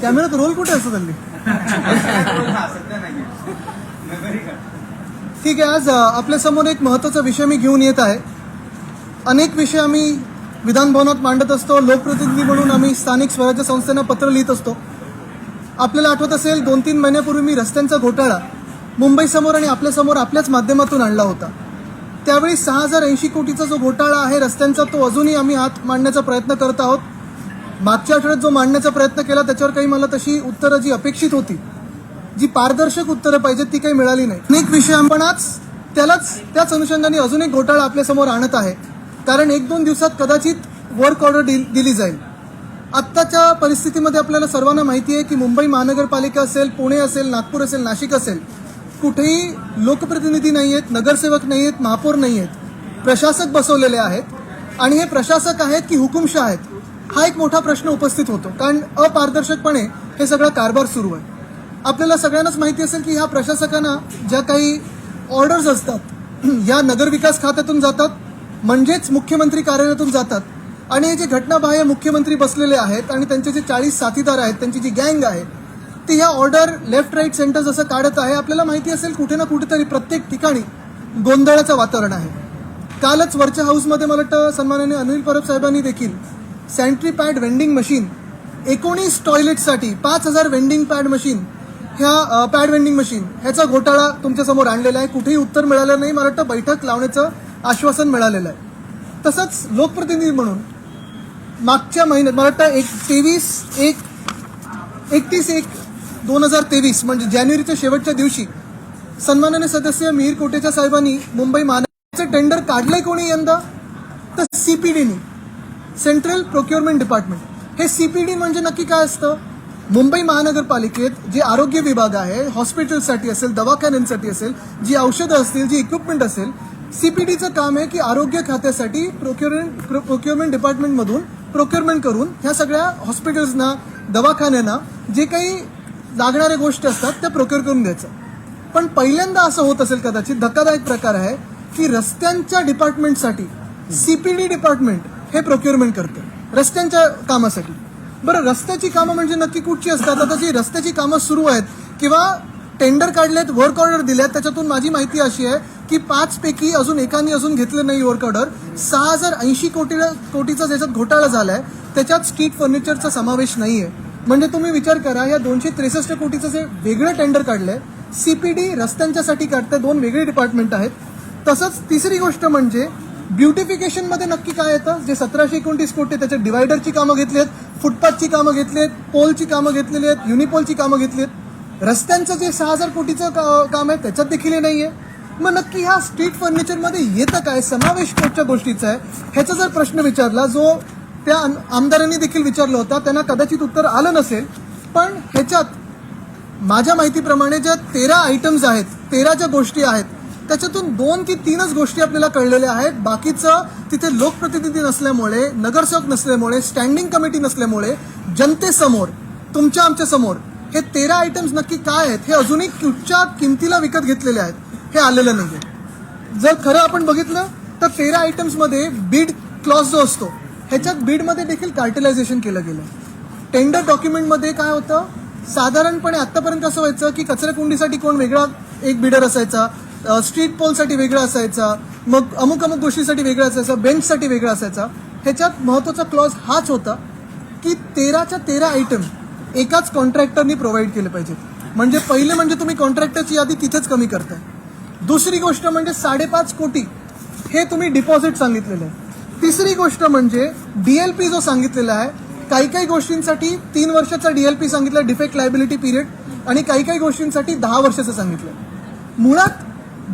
कॅमेऱ्यात रोल कुठे असतो त्यांनी? ठीक आहे, आज आपल्यासमोर एक महत्त्वाचा विषय मी घेऊन येत आहे. अनेक विषय आम्ही विधान भवनात मांडत असतो. लोकप्रतिनिधी म्हणून आम्ही स्थानिक स्वराज्य संस्थांना पत्र लिहित असतो. आपल्याला आठवत असेल 2-3 महिन्यापूर्वी मी रस्त्यांचा घोटाळा मुंबईसमोर आणि आपल्यासमोर आपल्याच माध्यमातून आणला होता. त्यावेळी 6080 कोटीचा जो घोटाळा आहे रस्त्यांचा, तो अजूनही आम्ही हात मांडण्याचा प्रयत्न करत आहोत. मागच्या आठवड्यात जो मांडण्याचा प्रयत्न केला त्याच्यावर काही मला तशी उत्तरं जी अपेक्षित होती, जी पारदर्शक उत्तरं पाहिजेत, ती काही मिळाली नाही. अनेक विषय आपण आज त्याच अनुषंगाने अजून एक घोटाळा आपल्यासमोर आणत आहे. कारण 1-2 दिवसात कदाचित वर्क ऑर्डर दिली जाईल. आत्ताच्या परिस्थितीमध्ये आपल्याला सर्वांना माहिती आहे की मुंबई महानगरपालिका असेल, पुणे असेल, नागपूर असेल, नाशिक असेल, कुठेही लोकप्रतिनिधी नाही आहेत, नगरसेवक नाही आहेत, महापौर नाही आहेत, प्रशासक बसवलेले आहेत. आणि हे प्रशासक आहेत की हुकुमशाह आहेत, हा एक मोठा प्रश्न उपस्थित होतो. कारण अपारदर्शकपणे हे सगळं कारभार सुरू आहे. आपल्याला सगळ्यांनाच माहिती असेल की ह्या प्रशासकांना ज्या काही ऑर्डर्स असतात या नगरविकास खात्यातून जातात, म्हणजेच मुख्यमंत्री कार्यालयातून जातात. आणि हे जे घटनाबाह्य मुख्यमंत्री बसलेले आहेत आणि त्यांचे जे 40 साथीदार आहेत, त्यांची जी गँग आहे, ती ह्या ऑर्डर लेफ्ट राईट सेंटर जसं काढत आहे. आपल्याला माहिती असेल कुठे ना कुठेतरी प्रत्येक ठिकाणी गोंधळाचं वातावरण आहे. कालच वरच्या हाऊसमध्ये मला वाटतं सन्माननीय अनिल परब साहेबांनी देखील sanitary pad vending machine 19 टॉयलेटसाठी 5000 vending pad machine, ह्या पॅड वेंडिंग मशीन ह्याचा घोटाळा तुमच्यासमोर आणलेला आहे. कुठेही उत्तर मिळालं नाही. मला वाटतं बैठक लावण्याचं आश्वासन मिळालेलं आहे. तसंच लोकप्रतिनिधी म्हणून मागच्या महिन्यात मला वाटतं 31/1/2023 म्हणजे जानेवारीच्या शेवटच्या दिवशी सन्माननीय सदस्य मिहीर कोटेचा साहेबांनी मुंबई महानगरचं टेंडर काढलंय कोणी यंदा? तर CPDनी, सेंट्रल प्रोक्युअरमेंट डिपार्टमेंट. हे CPD म्हणजे नक्की काय असतं? मुंबई महानगरपालिकेत जे आरोग्य विभाग आहे, हॉस्पिटलसाठी असेल, दवाखान्यांसाठी असेल, जी औषधं असतील, जी इक्विपमेंट असेल, CPDचं काम आहे की आरोग्य खात्यासाठी प्रोक्युअरमेंट डिपार्टमेंटमधून प्रोक्युअरमेंट करून ह्या सगळ्या हॉस्पिटल्सना, दवाखान्यांना जे काही लागणाऱ्या गोष्टी असतात त्या प्रोक्युअर करून द्यायचं. पण पहिल्यांदा असं होत असेल, कदाचित धक्कादायक प्रकार आहे की रस्त्यांच्या डिपार्टमेंटसाठी CPD डिपार्टमेंट हे प्रोक्युअरमेंट करतं रस्त्यांच्या कामासाठी. बरं, रस्त्याची कामं म्हणजे नक्की कुठची असतात? आता जी रस्त्याची कामं सुरू आहेत किंवा टेंडर काढलेत, वर्क ऑर्डर दिल्यात, त्याच्यातून माझी माहिती अशी आहे की 5 पैकी अजून एकाने घेतलं नाही वर्क ऑर्डर. 6080 कोटीचा ज्याच्यात घोटाळा झालाय त्याच्यात स्ट्रीट फर्निचरचा समावेश नाहीये. म्हणजे तुम्ही विचार करा, या 263 कोटीचं जे वेगळं टेंडर काढलंय CPD रस्त्यांच्यासाठी काढतंय, 2 वेगळे डिपार्टमेंट आहेत. तसंच तिसरी गोष्ट म्हणजे ब्युटिफिकेशनमध्ये नक्की काय येतं? जे 1729 कोटी त्याच्यात डिवायडरची कामं घेतली आहेत, फुटपाथची कामं घेतली आहेत, पोलची कामं घेतलेली आहेत, युनिपोलची कामं घेतली आहेत. रस्त्यांचं जे 6000 कोटीचं काम आहे त्याच्यात देखील हे नाहीये. मग नक्की ह्या स्ट्रीट फर्निचरमध्ये येतं काय? समावेश कुठच्या गोष्टीचा आहे? ह्याचा जर प्रश्न विचारला, जो त्या आमदारांनी देखील विचारला होता, त्यांना कदाचित उत्तर आलं नसेल. पण ह्याच्यात माझ्या माहितीप्रमाणे ज्या 13 आयटम्स आहेत, 13 ज्या गोष्टी आहेत, त्याच्यातून 2 की 3च गोष्टी आपल्याला कळलेल्या आहेत. बाकीचं तिथे लोकप्रतिनिधी नसल्यामुळे, नगरसेवक नसल्यामुळे, स्टँडिंग कमिटी नसल्यामुळे जनतेसमोर, तुमच्या आमच्या समोर हे 13 आयटम्स नक्की काय आहेत हे अजूनही कुठच्या किमतीला विकत घेतलेले आहेत हे आलेलं नाहीये. जर खरं आपण बघितलं तर 13 आयटम्समध्ये बीड क्लॉज जो असतो ह्याच्यात बीडमध्ये देखील कार्टेलायझेशन केलं गेलं. टेंडर डॉक्युमेंटमध्ये काय होतं? साधारणपणे आतापर्यंत असं व्हायचं की कचराकुंडीसाठी कोण वेगळा एक बिडर असायचा, स्ट्रीट पोलसाठी वेगळा असायचा, मग अमुक गोष्टीसाठी वेगळा असायचा, बेंचसाठी वेगळा असायचा. ह्याच्यात महत्त्वाचा क्लॉज हाच होता की 13च्या 13 आयटम एकाच कॉन्ट्रॅक्टरनी प्रोव्हाइड केले पाहिजेत. म्हणजे पहिले म्हणजे तुम्ही कॉन्ट्रॅक्टरची यादी तिथेच कमी करताय. दुसरी गोष्ट म्हणजे 5.5 कोटी हे तुम्ही डिपॉझिट सांगितलेलं आहे. तिसरी गोष्ट म्हणजे DLP जो सांगितलेला आहे, काही गोष्टींसाठी 3 वर्षाचा DLP सांगितलं, डिफेक्ट लायबिलिटी पिरियड, आणि काही गोष्टींसाठी 10 वर्षाचं सांगितलं. मुळात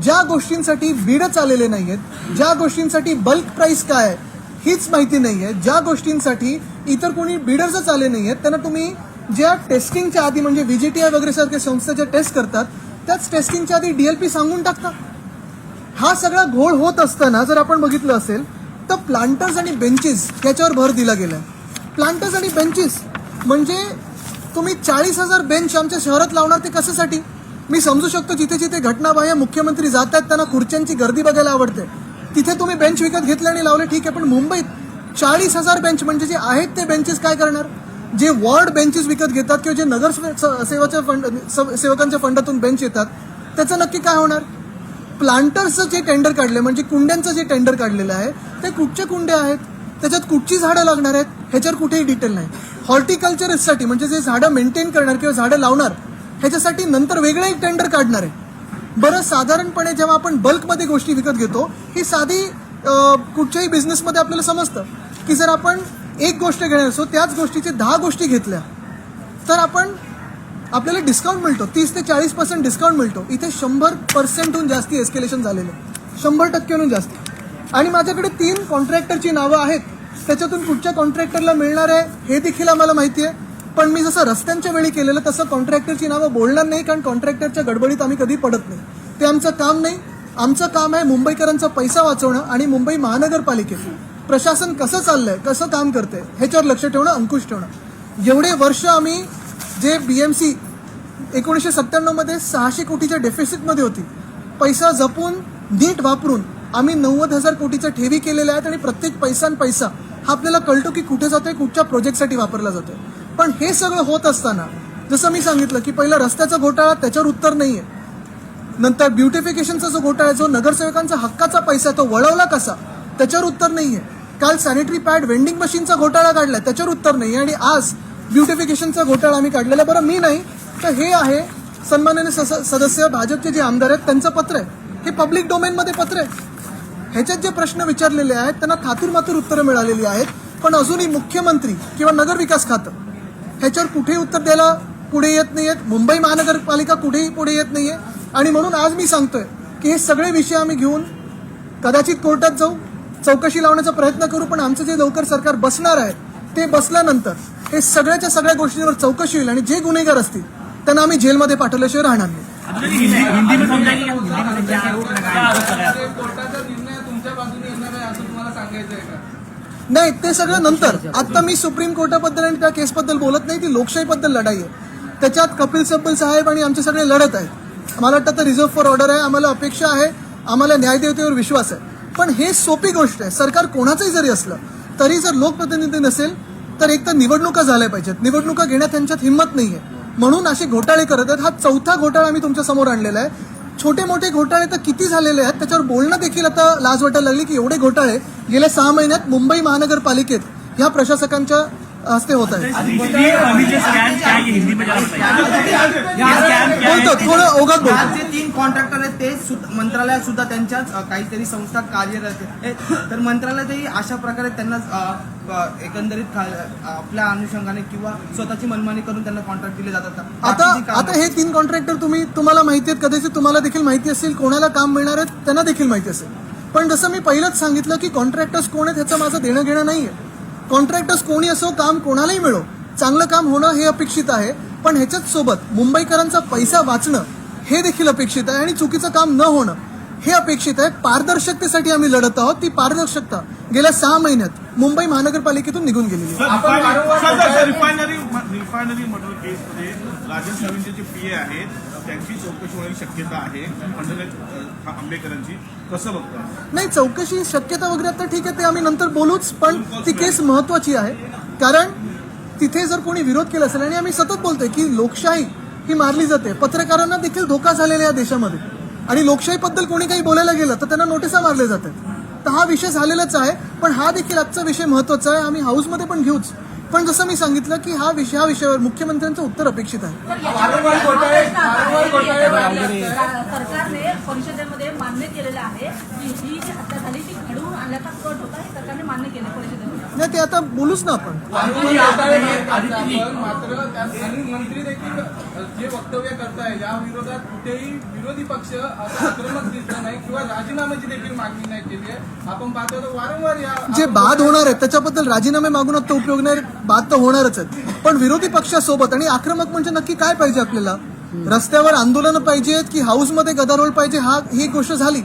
ज्या गोष्टींसाठी बीडच आलेले नाही आहेत, ज्या गोष्टींसाठी बल्क प्राइस काय आहे हीच माहिती नाही आहे, ज्या गोष्टींसाठी इतर कोणी बीडर्सच आले नाही आहेत, त्यांना तुम्ही ज्या टेस्टिंगच्या आधी म्हणजे VGTI वगैरे सारख्या संस्था ज्या टेस्ट करतात त्याच टेस्टिंगच्या आधी DLP सांगून टाकतात. हा सगळा घोळ होत असताना जर आपण बघितलं असेल तर प्लांटर्स आणि बेंचेस याच्यावर भर दिला गेलाय. प्लांटर्स आणि बेंचेस म्हणजे तुम्ही 40,000 बेंच आमच्या शहरात लावणार, ते कशासाठी? मी समजू शकतो जिथे जिथे घटनाबाह्य मुख्यमंत्री जात आहेत त्यांना खुर्च्यांची गर्दी बघायला आवडते, तिथे तुम्ही बेंच विकत घेतले आणि लावले, ठीक आहे. पण मुंबईत 40,000 बेंच म्हणजे जे आहेत ते बेंचेस काय करणार? जे वॉर्ड बेंचेस विकत घेतात किंवा जे नगर सेवाच्या सेवकांच्या फंडातून बेंच येतात त्याचं नक्की काय होणार? प्लांटर्सचं जे टेंडर काढले म्हणजे कुंड्यांचं जे टेंडर काढलेलं आहे ते कुठच्या कुंड्या आहेत, त्याच्यात कुठची झाडं लागणार आहेत, ह्याच्यावर कुठेही डिटेल नाही. हॉर्टिकल्चरसाठी म्हणजे जे झाडं मेंटेन करणार किंवा झाडं लावणार ह्याच्यासाठी नंतर वेगळं एक टेंडर काढणार आहे. बरं, साधारणपणे जेव्हा आपण बल्कमध्ये गोष्टी विकत घेतो ही साधी कुठच्याही बिझनेसमध्ये आपल्याला समजतं की जर आपण एक गोष्ट घेणार असो त्याच गोष्टीचे 10 गोष्टी घेतल्या तर आपल्याला डिस्काउंट मिळतो, 30 ते 40% डिस्काउंट मिळतो. इथे 100%हून जास्ती एस्केलेशन झालेलं आहे, 100%हून जास्ती. आणि माझ्याकडे 3 कॉन्ट्रॅक्टरची नावं आहेत, त्याच्यातून कुठच्या कॉन्ट्रॅक्टरला मिळणार आहे हे देखील आम्हाला माहिती आहे. पण मी जसं रस्त्यांच्या वेळी केलेलं तसं कॉन्ट्रॅक्टरची नावं बोलणार नाही, कारण कॉन्ट्रॅक्टरच्या गडबडीत आम्ही कधी पडत नाही. ते आमचं काम नाही. आमचं काम आहे मुंबईकरांचा पैसा वाचवणं आणि मुंबई महानगरपालिकेत प्रशासन कसं चाललंय, कसं काम करतंय ह्याच्यावर लक्ष ठेवणं, अंकुश ठेवणं. एवढे वर्ष आम्ही जे BMC 1997 मध्ये 600 कोटीच्या डेफिसिटमध्ये होती, पैसा जपून नीट वापरून आम्ही 90,000 कोटीच्या ठेवी केलेल्या आहेत आणि प्रत्येक पैसा हा आपल्याला कळतो की कुठे जातोय, कुठच्या प्रोजेक्टसाठी वापरला जातोय. पण हे सगळं होत असताना जसं मी सांगितलं की पहिला रस्त्याचा घोटाळा त्याच्यावर उत्तर नाहीये, नंतर ब्युटिफिकेशनचा जो घोटाळा जो नगरसेवकांचा हक्काचा पैसा तो वळवला कसा त्याच्यावर उत्तर नाहीये. काल सॅनिटरी पॅड वेंडिंग मशीनचा घोटाळा काढलाय त्याच्यावर उत्तर नाही, आणि आज ब्युटिफिकेशनचा घोटाळा आम्ही काढलेला. बरं, मी नाही तर हे आहे सन्माननीय सदस्य भाजपचे जे आमदार आहेत त्यांचं पत्र आहे, हे पब्लिक डोमेनमध्ये पत्र आहे. ह्याच्यात जे प्रश्न विचारलेले आहेत त्यांना थातूरमातूर उत्तरं मिळालेली आहेत, पण अजूनही मुख्यमंत्री किंवा नगरविकास खातं ह्याच्यावर कुठेही उत्तर द्यायला पुढे येत नाहीयेत. मुंबई महानगरपालिका कुठेही पुढे येत नाहीये. आणि म्हणून आज मी सांगतोय की हे सगळे विषय आम्ही घेऊन कदाचित कोर्टात जाऊ, चौकशी लावण्याचा प्रयत्न करू, पण आमचं जे लवकर सरकार बसणार आहे ते बसल्यानंतर हे सगळ्याच्या सगळ्या गोष्टींवर चौकशी होईल आणि जे गुन्हेगार असतील त्यांना आम्ही जेलमध्ये पाठवल्याशिवाय राहणार नाही. नाही, ते सगळं नंतर. आता मी सुप्रीम कोर्टाबद्दल आणि त्या केसबद्दल बोलत नाही, ती लोकशाहीबद्दल लढाई आहे. त्याच्यात कपिल सिब्बल साहेब आणि आमचे सगळे लढत आहेत. मला वाटतं तर रिझर्व्ह फॉर ऑर्डर आहे, आम्हाला अपेक्षा आहे, आम्हाला न्यायदेवतेवर विश्वास आहे. पण हे सोपी गोष्ट आहे. सरकार कोणाचंही जरी असलं तरी जर लोकप्रतिनिधी नसेल तर एक तर निवडणुका झाल्या पाहिजेत. निवडणुका घेण्यात त्यांच्यात हिंमत नाहीये, म्हणून असे घोटाळे करत आहेत. हा 4था घोटाळा आम्ही तुमच्या समोर आणलेला आहे. छोटे मोठे घोटाळे तर किती झालेले आहेत त्याच्यावर बोलणं देखील आता लाज वाटायला लागली की एवढे घोटाळे गेल्या 6 महिन्यात मुंबई महानगरपालिकेत ह्या प्रशासकांच्या हस्ते होत आहेत. बोलतो थोडं अवघड बोलतो. जे 3 कॉन्ट्रॅक्टर आहेत ते मंत्रालयात सुद्धा त्यांच्याच काहीतरी संस्था कार्यरत आहेत, तर मंत्रालयातही अशा प्रकारे त्यांना एकंदरीत आपल्या अनुषंगाने किंवा स्वतःची मनमानी करून त्यांना कॉन्ट्रॅक्ट दिले जातात. आता हे 3 कॉन्ट्रॅक्टर तुम्हाला माहिती आहेत, कदाचित तुम्हाला देखील माहिती असेल, कोणाला काम मिळणार आहेत त्यांना देखील माहिती असेल. पण जसं मी पहिलंच सांगितलं की कॉन्ट्रॅक्टर्स कोण आहेत ह्याचं माझं देणं घेणं नाहीये. कॉन्ट्रॅक्टर्स कोणी असो, काम कोणालाही मिळो, चांगलं काम होणं हे अपेक्षित आहे, पण ह्याच्याच सोबत मुंबईकरांचा पैसा वाचणं हे देखील अपेक्षित आहे आणि चुकीचं काम न होणं हे अपेक्षित आहे. पारदर्शकतेसाठी आम्ही लढत आहोत. ती पारदर्शकता गेल्या 6 महिन्यात मुंबई महानगरपालिकेतून निघून गेलेली आहे. रिफायनरी मर्डर केसमध्ये राजन सावेंचे जे PA आहेत त्यांची चौकशी होण्याची शक्यता आहे, आंबेकरांची, कसं बघता? नाही, चौकशी शक्यता वगैरे आता ठीक आहे, ते आम्ही नंतर बोलूच, पण ती केस महत्वाची आहे. कारण तिथे जर कोणी विरोध केला असेल, आणि आम्ही सतत बोलतोय की लोकशाही ही मारली जाते, पत्रकारांना देखील धोका झालेला या देशामध्ये, आणि लोकशाहीबद्दल कोणी काही बोलायला गेलं तर त्यांना नोटिसा मारल्या जातात. तर हा विषय झालेलाच आहे, पण हा देखील आजचा विषय महत्वाचा आहे, आम्ही हाऊसमध्ये पण घेऊच. पण जसं मी सांगितलं की ह्या विषयावर मुख्यमंत्र्यांचं उत्तर अपेक्षित आहे. सरकारने परिषदेमध्ये मान्य केलेलं आहे की ही जी हत्या झाली ती घडवून आणण्याचा कट होता, हे सरकारने मान्य केलं परिषदेमध्ये. नाही, ते आता बोलूच ना आपण. मात्र मंत्री देखील जे वक्तव्य करताय या विरोधात कुठेही विरोधी पक्ष आक्रमक दिसत नाही किंवा राजीनाम्याची देखील मागणी नाही केली आहे. आपण पाहतो तर वारंवार या जे बाद होणार आहेत त्याच्याबद्दल राजीनामे मागून आता उपयोग नाही, बाद तर होणारच आहेत. पण विरोधी पक्षासोबत, आणि आक्रमक म्हणजे नक्की काय पाहिजे आपल्याला? रस्त्यावर आंदोलनं पाहिजेत की हाऊसमध्ये गदारोळ पाहिजे? ही गोष्ट झाली.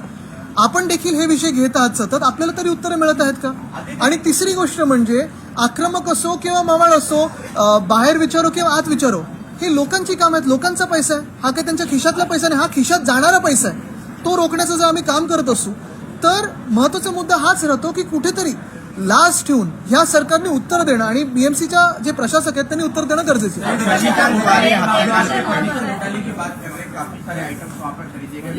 आपण देखील हे विषय घेत आहात सतत, आपल्याला तरी उत्तरं मिळत आहेत का? आणि तिसरी गोष्ट म्हणजे आक्रमक असो किंवा मावळ असो, बाहेर विचारो किंवा आत विचारो, हे लोकांची काम आहेत, लोकांचा पैसा आहे. हा काही त्यांच्या खिशातला पैसा नाही, हा खिशात जाणारा पैसा आहे. तो रोखण्याचं जर आम्ही काम करत असू तर महत्वाचा मुद्दा हाच राहतो की कुठेतरी लास्ट ठेवून ह्या सरकारने उत्तर देणं आणि बीएमसीच्या जे प्रशासक आहेत त्यांनी उत्तर देणं गरजेचं आहे. घोटाले की बात कर रहे हैं, काफी सारे आइटम्स वहाँ पर खरीदे गए,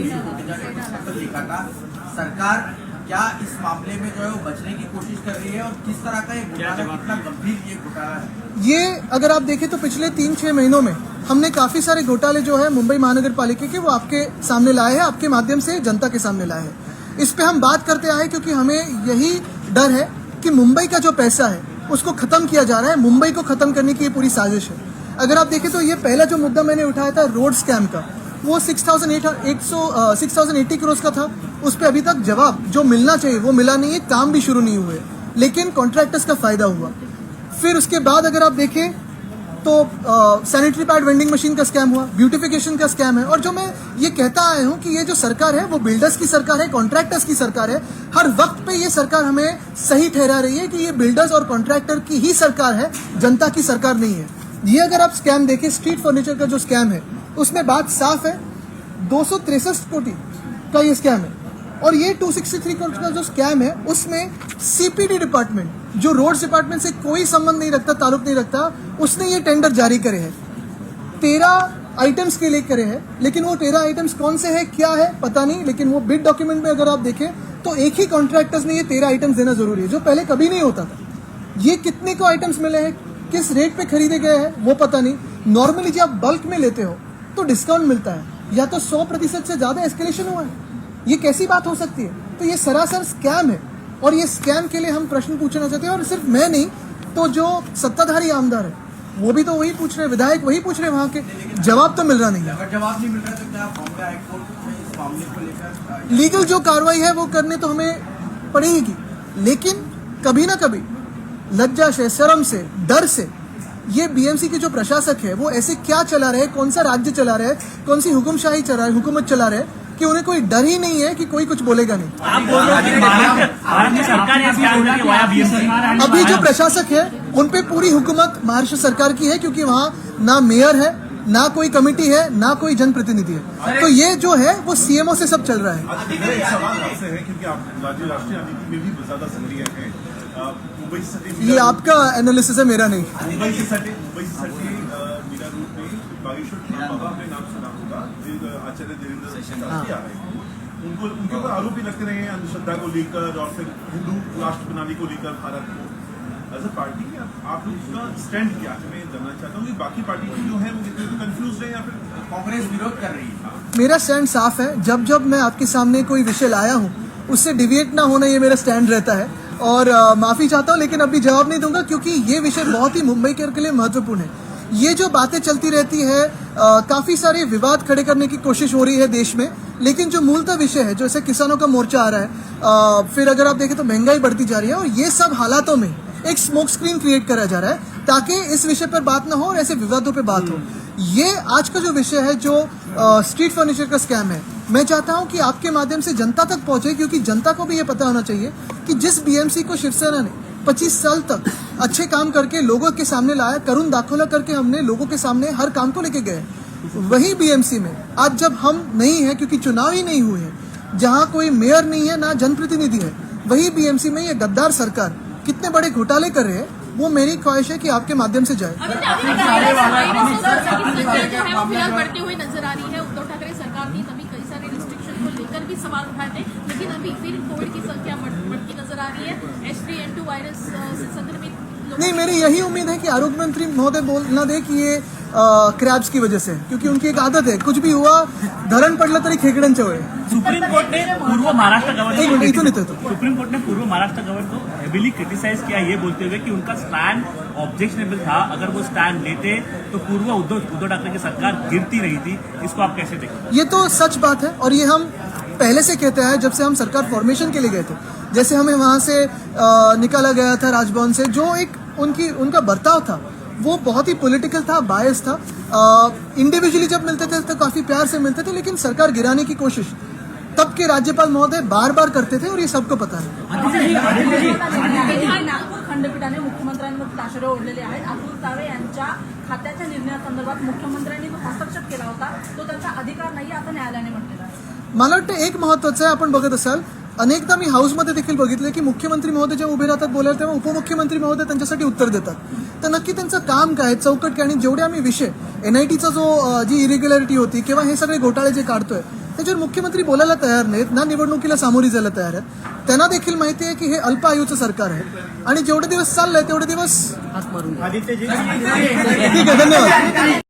लिखा था सरकार क्या इस मामले में जो है वो बचने की कोशिश कर रही है और किस तरह का ये घोटाला, कितना गंभीर ये घोटाला है? ये अगर आप देखें तो पिछले 3-6 महीनों में हमने काफी सारे घोटाले जो है मुंबई महानगर पालिका के वो आपके सामने लाए हैं, आपके माध्यम से जनता के सामने लाए हैं. इस पे हम बात करते आए क्योंकि हमें यही डर है कि मुंबई का जो पैसा है उसको खत्म किया जा रहा है, मुंबई को खत्म करने की ये पूरी साजिश है. अगर आप देखें तो ये पहला जो मुद्दा मैंने उठाया था रोड स्कैम का, वो 6,080 करोड़ का था. उस पर अभी तक जवाब जो मिलना चाहिए वो मिला नहीं है, काम भी शुरू नहीं हुए, लेकिन कॉन्ट्रैक्टर्स का फायदा हुआ. फिर उसके बाद अगर आप देखें तो सैनिटरी पैड वेंडिंग मशीन का स्कैम हुआ, ब्यूटिफिकेशन का स्कैम है. और जो मैं ये कहता आया हूं कि ये जो सरकार है वो बिल्डर्स की सरकार है, कॉन्ट्रैक्टर्स की सरकार है. हर वक्त पे ये सरकार हमें सही ठहरा रही है कि ये बिल्डर्स और कॉन्ट्रैक्टर की ही सरकार है, जनता की सरकार नहीं है. ये अगर आप स्कैम देखें, स्ट्रीट फर्नीचर का जो स्कैम है उसमें बात साफ है, 263 कोटी का ये स्कैम है. और ये 263 करोड़ का जो स्कैम है उसमें सीपीडी डिपार्टमेंट, जो रोड्स डिपार्टमेंट से कोई संबंध नहीं रखता, ताल्लुक नहीं रखता, उसने ये टेंडर जारी करे हैं. 13 आइटम्स के लिए करे हैं, लेकिन वो 13 आइटम्स कौन से हैं, क्या है पता नहीं. लेकिन वो बिड डॉक्यूमेंट में अगर आप देखें तो एक ही कॉन्ट्रैक्टर्स ने ये 13 आइटम्स देना जरूरी है, जो पहले कभी नहीं होता था. ये कितने को आइटम्स मिले हैं, किस रेट पे खरीदे गए हैं वो पता नहीं. नॉर्मली जब आप बल्क में लेते हो तो डिस्काउंट मिलता है, या तो 100% से ज्यादा एस्केलेशन हुआ है. ये कैसी बात हो सकती है? तो ये सरासर स्कैम है, और ये स्कैम के लिए हम प्रश्न पूछना चाहते हैं. और सिर्फ मैं नहीं, तो जो सत्ताधारी आमदार है वो भी तो वही पूछ रहे हैं, विधायक वही पूछ रहे हैं, वहां के जवाब तो मिल रहा नहीं है. अगर जवाब नहीं मिल रहा तो क्या बॉम्बे हाईकोर्ट में इस मामले को लेकर लीगल जो कार्रवाई है वो करने तो हमें पड़ेगी, लेकिन कभी ना कभी लज्जा से, शर्म से, डर से ये बीएमसी के जो प्रशासक है वो ऐसे क्या चला रहे हैं, कौन सा राज्य चला रहे हैं, कौन सी हुकुमशाही चला रहे, हुकूमत चला रहे हैं कि उन्हें कोई डर ही नहीं है कि कोई कुछ बोलेगा नहीं. अभी जो प्रशासक है उन पे पूरी हुकूमत महाराष्ट्र सरकार की है, क्योंकि वहाँ ना मेयर है, ना कोई कमेटी है, ना कोई जनप्रतिनिधि है. तो ये जो है वो सीएमओ से सब चल रहा है. मेरा एक सवाल आपसे है, क्योंकि आप राष्ट्रीय राजनीति में भी ज्यादा सक्रिय हैं. मुंबई से ये आपका एनालिसिस है, मेरा नहीं. मुंबई से सटे मीरा रोड में बागेश्वर बाबा आपने नाम सुना होगा, आचार्य देवेंद्र शास्त्री आ रहे हैं. उनके ऊपर आरोप भी लगते रहे हैं अंधश्रद्धा को लेकर और फिर हिंदू राष्ट्र बनाने को लेकर भारत को. एज अ पार्टी आप लोग उसका स्टैंड क्या है, मैं जानना चाहता हूँ कि बाकी पार्टी जो है वो कितने कंफ्यूज है या फिर कांग्रेस विरोध कर रही है? मेरा स्टैंड साफ है. जब जब मैं आपके सामने कोई विषय लाया हूँ उससे डिविएट ना होना, ये मेरा स्टैंड रहता है. और माफी चाहता हूँ, लेकिन अभी जवाब नहीं दूंगा क्योंकि ये विषय बहुत ही मुंबई के लिए महत्वपूर्ण है. ये जो बातें चलती रहती है, काफी सारे विवाद खड़े करने की कोशिश हो रही है देश में, लेकिन जो मूलतः विषय है, जैसे किसानों का मोर्चा आ रहा है, फिर अगर आप देखें तो महंगाई बढ़ती जा रही है, और ये सब हालातों में एक स्मोक स्क्रीन क्रिएट करा जा रहा है ताकि इस विषय पर बात ना हो और ऐसे विवादों पे बात हो. ये आज का जो विषय है, जो स्ट्रीट फर्नीचर का स्कैम है, मैं चाहता हूं कि आपके माध्यम से जनता तक पहुंचे, क्योंकि जनता को भी ये पता होना चाहिए कि जिस बीएमसी को शिवसेना ने 25 साल तक अच्छे काम करके लोगों के सामने लाया, करुण दाखोला करके हमने लोगों के सामने हर काम को लेके गए, वही बीएमसी में आज जब हम नहीं है, क्योंकि चुनाव ही नहीं हुए हैं, जहां कोई मेयर नहीं है, ना जनप्रतिनिधि है, वही बीएमसी में ये गद्दार सरकार कितने बड़े घोटाले कर रहे हैं, वो मेरी ख्वाहिश है कि आपके माध्यम से जाए. बढ़ती हुई नजर आ रही है. उद्धव ठाकरे सरकार ने तभी कई सारे रिस्ट्रिक्शन को लेकर भी सवाल उठाए थे, लेकिन अभी फिर कोविड की संख्या बढ़ती नजर आ रही है. H3N2 वायरस से संक्रमित नहीं, मेरी यही उम्मीद है कि आरोग्य मंत्री महोदय बोल ना दे कि ये क्रैब्स की वजह से, क्योंकि उनकी एक आदत है, कुछ भी हुआ धरण पडलं तरी खेकड्यांच्या चवळे. सुप्रीम कोर्ट ने पूर्व महाराष्ट्र एक मिनट, इथून गवर्नमेंट येतो. सुप्रीम कोर्ट ने पूर्व महाराष्ट्र गवर्नमेंट को हेवीली क्रिटिसाइज किया, ये बोलते हुए कि उनका स्टैंड ऑब्जेक्शनेबल था. अगर वो स्टैंड लेते तो पूर्व उद्धव ठाकरे की सरकार गिरती नहीं थी. इसको आप कैसे देखते? ये तो सच बात है, और ये हम पहले से कहते हैं जब से हम सरकार फॉर्मेशन के लिए गए थे. जैसे हमें वहां से निकाला गया था राजभवन से, जो एक उनका बर्ताव था वो बहुत ही पॉलिटिकल था, बायस था. इंडिविजुअली जब मिलते थे तो काफी प्यार से मिलते थे, लेकिन सरकार गिराने की कोशिश तब के राज्यपाल महोदय बार बार करते थे, और ये सबको पता है. नागपूर खंडपीठाने मुख्यमंत्र्यांवर ताशेरे ओढलेले आहेत. अतुल सावे यांच्या खात्याच्या निर्णयासंदर्भात मुख्यमंत्र्यांनी जो हस्तक्षेप केला होता तो त्यांचा अधिकार नाही, असं न्यायालयाने म्हटलेलं आहे. मला वाटतं एक महत्वाचं आहे, आपण बघत असाल अनेकदा मी हाऊसमध्ये देखील बघितलं की मुख्यमंत्री महोदय जेव्हा उभे राहतात बोलायला तेव्हा उपमुख्यमंत्री महोदय त्यांच्यासाठी उत्तर देतात. तर नक्की त्यांचं काम काय, चौकट काय, आणि जेवढे आम्ही विषय NITचा जी इरेग्युलरिटी होती किंवा हे सगळे घोटाळे जे काढतोय त्याच्यावर मुख्यमंत्री बोलायला तयार नाहीत ना, निवडणुकीला सामोरी जायला तयार आहेत. त्यांना देखील माहिती आहे की हे अल्प आयूचं सरकार आहे आणि जेवढे दिवस चाललंय तेवढे दिवस ठीक आहे. धन्यवाद.